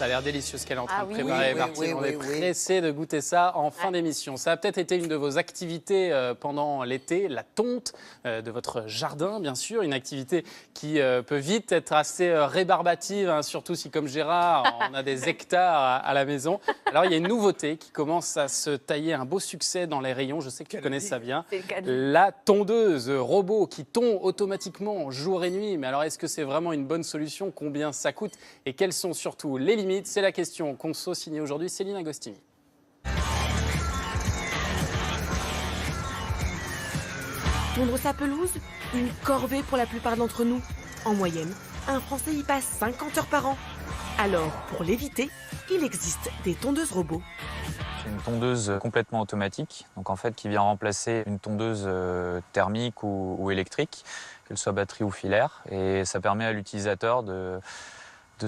Ça a l'air délicieux ce qu'elle est en train de préparer, oui, Martine. On est pressé de goûter ça en fin d'émission. Ça a peut-être été une de vos activités pendant l'été, la tonte de votre jardin, bien sûr. Une activité qui peut vite être assez rébarbative, hein, surtout si, comme Gérard, on a des hectares à la maison. Alors, il y a une nouveauté qui commence à se tailler un beau succès dans les rayons. Je sais que tu connais ça bien. La tondeuse robot qui tond automatiquement jour et nuit. Mais alors, est-ce que c'est vraiment une bonne solution? Combien ça coûte? Et quelles sont surtout les limites? C'est la question conso signée aujourd'hui Céline Agostini. Tondre sa pelouse, une corvée pour la plupart d'entre nous. En moyenne, un Français y passe 50 heures par an. Alors, pour l'éviter, il existe des tondeuses robots. C'est une tondeuse complètement automatique, donc en fait qui vient remplacer une tondeuse thermique ou électrique, qu'elle soit batterie ou filaire, et ça permet à l'utilisateur de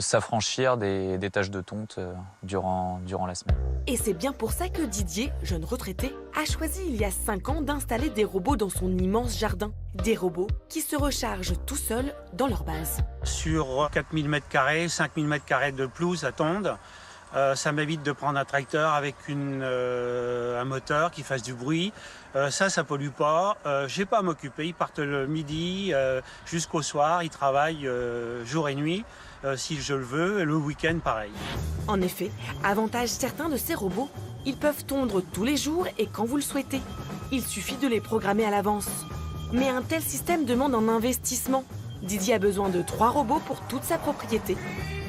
s'affranchir des tâches de tonte durant la semaine. Et c'est bien pour ça que Didier, jeune retraité, a choisi il y a 5 ans d'installer des robots dans son immense jardin. Des robots qui se rechargent tout seuls dans leur base. Sur 4000 m², 5000 m² de pelouse à tondre, ça m'évite de prendre un tracteur avec un moteur qui fasse du bruit. Ça pollue pas. J'ai pas à m'occuper. Ils partent le midi jusqu'au soir. Ils travaillent jour et nuit si je le veux. Et le week-end, pareil. En effet, avantage certain de ces robots, ils peuvent tondre tous les jours et quand vous le souhaitez. Il suffit de les programmer à l'avance. Mais un tel système demande un investissement. Didier a besoin de 3 robots pour toute sa propriété.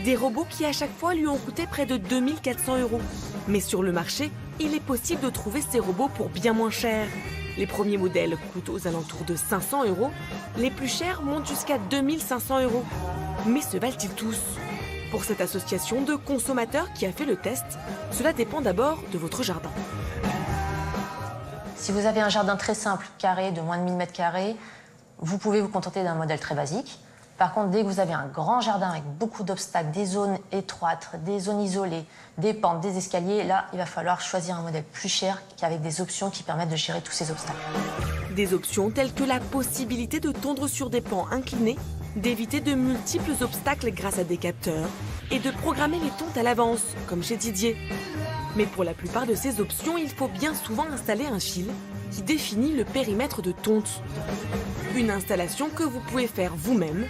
Des robots qui à chaque fois lui ont coûté près de 2400 €. Mais sur le marché, il est possible de trouver ces robots pour bien moins cher. Les premiers modèles coûtent aux alentours de 500 €. Les plus chers montent jusqu'à 2500 €. Mais se valent-ils tous? Pour cette association de consommateurs qui a fait le test, cela dépend d'abord de votre jardin. Si vous avez un jardin très simple, carré, de moins de 1000 m², vous pouvez vous contenter d'un modèle très basique. Par contre, dès que vous avez un grand jardin avec beaucoup d'obstacles, des zones étroites, des zones isolées, des pentes, des escaliers, là, il va falloir choisir un modèle plus cher avec des options qui permettent de gérer tous ces obstacles. Des options telles que la possibilité de tondre sur des pans inclinés, d'éviter de multiples obstacles grâce à des capteurs et de programmer les tontes à l'avance, comme chez Didier. Mais pour la plupart de ces options, il faut bien souvent installer un fil qui définit le périmètre de tonte. Une installation que vous pouvez faire vous-même.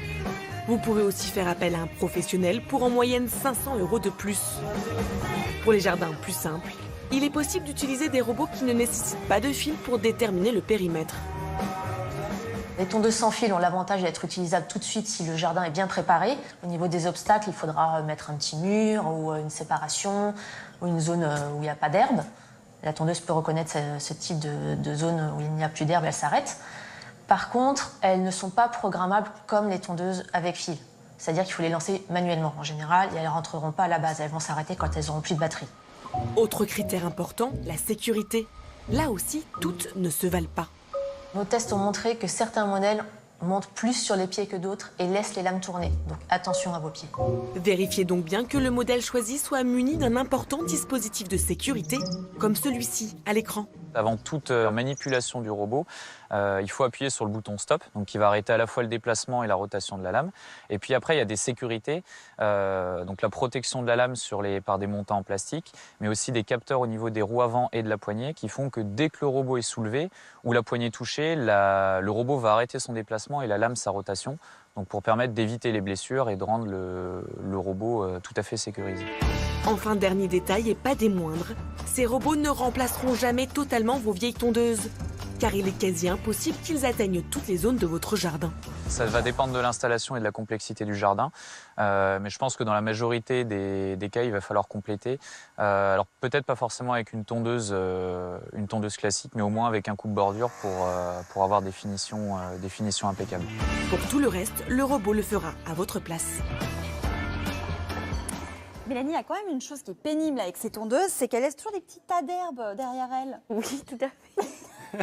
Vous pouvez aussi faire appel à un professionnel pour en moyenne 500 € de plus. Pour les jardins plus simples, il est possible d'utiliser des robots qui ne nécessitent pas de fil pour déterminer le périmètre. Les tondeuses sans fil ont l'avantage d'être utilisables tout de suite si le jardin est bien préparé. Au niveau des obstacles, il faudra mettre un petit mur ou une séparation ou une zone où il n'y a pas d'herbe. La tondeuse peut reconnaître ce type de zone où il n'y a plus d'herbe, elle s'arrête. Par contre, elles ne sont pas programmables comme les tondeuses avec fil. C'est-à-dire qu'il faut les lancer manuellement en général et elles ne rentreront pas à la base. Elles vont s'arrêter quand elles n'auront plus de batterie. Autre critère important, la sécurité. Là aussi, toutes ne se valent pas. Nos tests ont montré que certains modèles montent plus sur les pieds que d'autres et laissent les lames tourner. Donc attention à vos pieds. Vérifiez donc bien que le modèle choisi soit muni d'un important dispositif de sécurité, comme celui-ci à l'écran. Avant toute manipulation du robot, il faut appuyer sur le bouton stop, donc qui va arrêter à la fois le déplacement et la rotation de la lame. Et puis après, il y a des sécurités, donc la protection de la lame par des montants en plastique, mais aussi des capteurs au niveau des roues avant et de la poignée qui font que dès que le robot est soulevé ou la poignée touchée, le robot va arrêter son déplacement et la lame sa rotation, donc pour permettre d'éviter les blessures et de rendre le robot tout à fait sécurisé. Enfin, dernier détail et pas des moindres, ces robots ne remplaceront jamais totalement vos vieilles tondeuses, car il est quasi impossible qu'ils atteignent toutes les zones de votre jardin. Ça va dépendre de l'installation et de la complexité du jardin, mais je pense que dans la majorité des cas, il va falloir compléter. Alors peut-être pas forcément avec une tondeuse classique, mais au moins avec un coupe-bordure pour avoir des finitions impeccables. Pour tout le reste, le robot le fera à votre place. Mélanie, il y a quand même une chose qui est pénible avec ces tondeuses, c'est qu'elle laisse toujours des petits tas d'herbe derrière elle. Oui, tout à fait.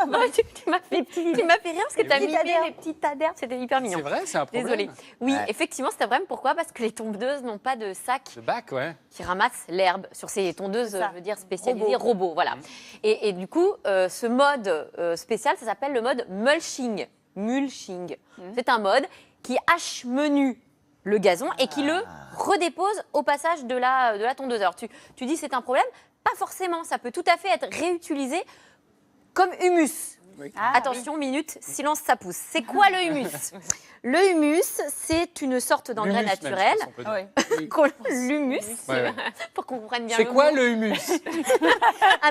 Non, tu m'as fait rire parce que tu as mimé les petits tas d'herbe, c'était hyper mignon. C'est vrai, c'est un problème. Désolée. Oui, effectivement, c'est un problème. Pourquoi? Parce que les tondeuses n'ont pas de sac Le bac, ouais. qui ramasse l'herbe sur ces tondeuses, je veux dire, spécialisées robots. Voilà. Et du coup, ce mode spécial, ça s'appelle le mode mulching. C'est un mode qui H-menu le gazon et qui le redépose au passage de la tondeuse. Alors tu dis c'est un problème, pas forcément, ça peut tout à fait être réutilisé comme humus. Attention, minute, silence, ça pousse. C'est quoi le humus? Le humus, c'est une sorte d'engrais naturel. L'humus, pour qu'on comprenne bien. C'est quoi le humus?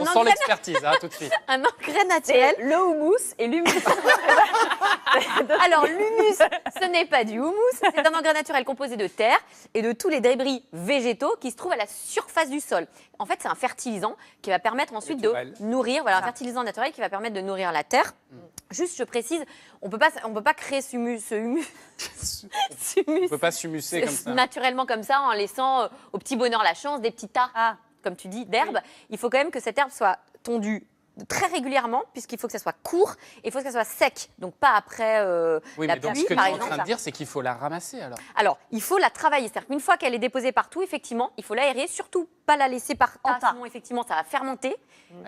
On sent l'expertise, tout de suite. Un engrais naturel. Le houmous et l'humus. Alors, l'humus, ce n'est pas du houmous, c'est un engrais naturel composé de terre et de tous les débris végétaux qui se trouvent à la surface du sol. En fait, c'est un fertilisant qui va permettre ensuite de nourrir, un fertilisant naturel qui va permettre de nourrir la terre. Juste, je précise, on peut pas créer ce humus. On peut pas s'humuser comme ça. Naturellement comme ça, en laissant au petit bonheur la chance, des petits tas, comme tu dis, d'herbe. Il faut quand même que cette herbe soit tondue très régulièrement, puisqu'il faut que ça soit court et il faut que ça soit sec, donc pas après la donc pluie, ce que par tu es en exemple. train de dire, c'est qu'il faut la ramasser alors. Alors, il faut la travailler, c'est-à-dire qu'une fois qu'elle est déposée partout, effectivement, il faut l'aérer, surtout pas la laisser par tas, sinon effectivement ça va fermenter.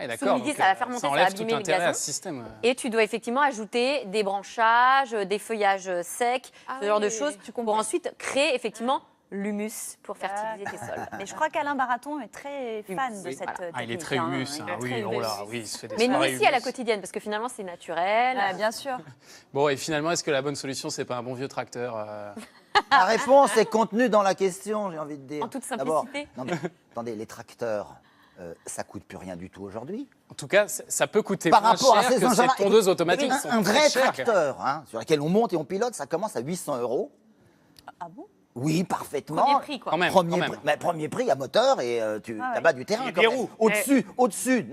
D'accord, L'humidité, ça va fermenter, ça ça va enlève tout abîmer le intérêt à gazon. ce système. Et tu dois effectivement ajouter des branchages, des feuillages secs, ce genre de choses, pour ensuite créer effectivement l'humus pour fertiliser tes sols. Mais je crois qu'Alain Baraton est très fan de cette technique. Il est très humus, il se fait des Mais nous soirées aussi à la humus. quotidienne, parce que finalement c'est naturel. Bien sûr. Bon, et finalement, est-ce que la bonne solution, c'est pas un bon vieux tracteur La réponse est contenue dans la question, j'ai envie de dire. En toute D'abord, simplicité. non, mais, attendez, les tracteurs, ça coûte plus rien du tout aujourd'hui. En tout cas, ça peut coûter Par moins rapport à cher ces que ces engins-là, tondeuses automatiques. qui sont un très vrai chères. tracteur, sur lequel on monte et on pilote, ça commence à 800 €. Ah bon? Oui, parfaitement. Premier prix, quoi. Quand même, Premier, quand même. prix, mais premier prix à moteur et tu bats du terrain. Et quand des même. roues. Au-dessus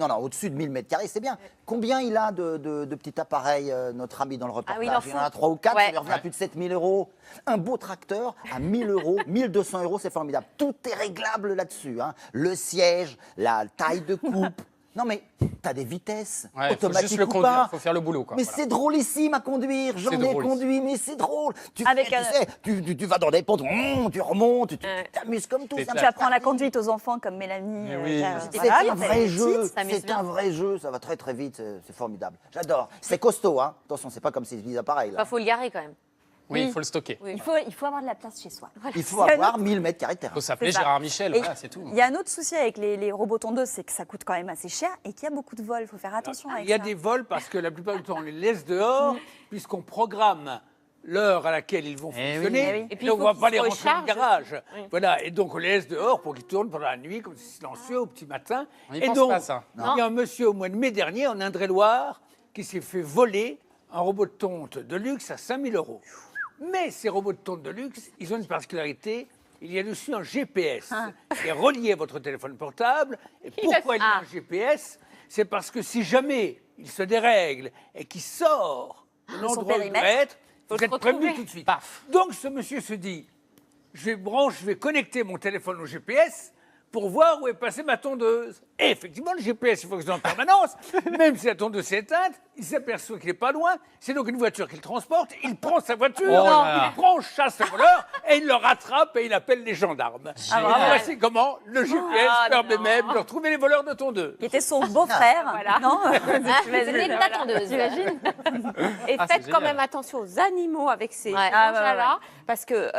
de 1000 m², c'est bien. Combien il a de petits appareils, notre ami dans le reportage? il en Il en a faut. 3 ou 4, Ouais. ça lui revient à plus de 7000 €. Un beau tracteur à 1000 €, 1200 €, c'est formidable. Tout est réglable là-dessus. Le siège, la taille de coupe. Non mais, t'as des vitesses Ouais, faut automatiques juste le ou conduire, pas. faut faire le boulot. Quoi, Mais voilà. c'est drôlissime à conduire, j'en ai drôle, conduit, mais c'est drôle. Tu Avec sais, tu vas dans des pentes, tu remontes, tu t'amuses comme tout. C'est ça. Tu apprends la conduite aux enfants comme Mélanie. Mais oui. C'est un vrai jeu, ça amuse c'est bien. un vrai jeu, ça va très très vite, c'est formidable. J'adore. C'est costaud, hein. Attention, c'est pas comme si je disais pareil. Il faut le garer quand même. Oui, il faut le stocker. Oui. Il faut avoir de la place chez soi. Il faut avoir 1000 m² de terrain. Il faut s'appeler C'est ça. Gérard Michel, Et voilà, c'est tout. Il y a un autre souci avec les robots tondeuses, c'est que ça coûte quand même assez cher et qu'il y a beaucoup de vols. Il faut faire attention avec Il y a ça. des vols parce que la plupart du temps, on les laisse dehors, puisqu'on programme l'heure à laquelle ils vont Eh fonctionner. oui. Et puis, Et on il ne faut va pas qu'ils les se rentrer dans le rechargent. garage. Voilà. Et donc, on les laisse dehors pour qu'ils tournent pendant la nuit, comme c'est silencieux, au petit matin. On n'y Et pense donc, pas, ça. il y a un monsieur au mois de mai dernier, en Indre-et-Loire, qui s'est fait voler un robot de tonte de luxe à 5000 €. Mais ces robots de tonte de luxe, ils ont une particularité. Il y a dessus un GPS qui est relié à votre téléphone portable. Et pourquoi il y a un GPS? C'est parce que si jamais il se dérègle et qu'il sort de l'endroit où il doit périmètre, être, vous le êtes retrouver. prévenu tout de suite. Paf. Donc ce monsieur se dit, je vais connecter mon téléphone au GPS pour voir où est passée ma tondeuse. Et effectivement, le GPS, il fonctionne en permanence. Même si la tondeuse est éteinte, il s'aperçoit qu'il n'est pas loin. C'est donc une voiture qu'il transporte. Il prend sa voiture, Oh là là. il prend chasse le voleur et il le rattrape et il appelle les gendarmes. Et voici comment le GPS permet même de retrouver les voleurs de tondeuses. Qui était son beau-frère. Non C'était de la tondeuse. T'imagines? Et Ah, c'est faites quand génial. même attention aux animaux avec ces Ouais. engins-là, parce que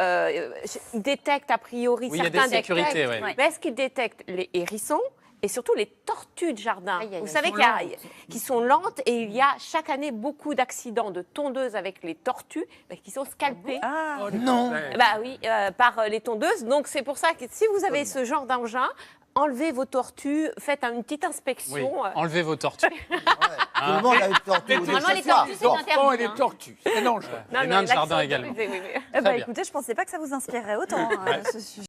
ils détectent a priori Oui, il y a des certains sécurités, détectent. ouais. Mais est-ce qu'ils détectent les hérissons et surtout les tortues de jardin? Aïe, aïe, Vous aïe. savez qui sont lentes et il y a chaque année beaucoup d'accidents de tondeuses avec les tortues qui sont scalpées. Ah, Non. Bah oui, par les tondeuses. Donc c'est pour ça que si vous avez ce genre d'engin, enlevez vos tortues, faites une petite Oui, inspection. enlevez vos tortues. Tout le monde a une tortue. Normalement, les ce soir. tortues, c'est Les enfants et interdit. les tortues, c'est dangereux. Non, Les non, nains de l'accent jardin est également. autorisé, oui, oui. eh ben, bien. écoutez, je pensais pas que ça vous inspirerait autant, ce sujet.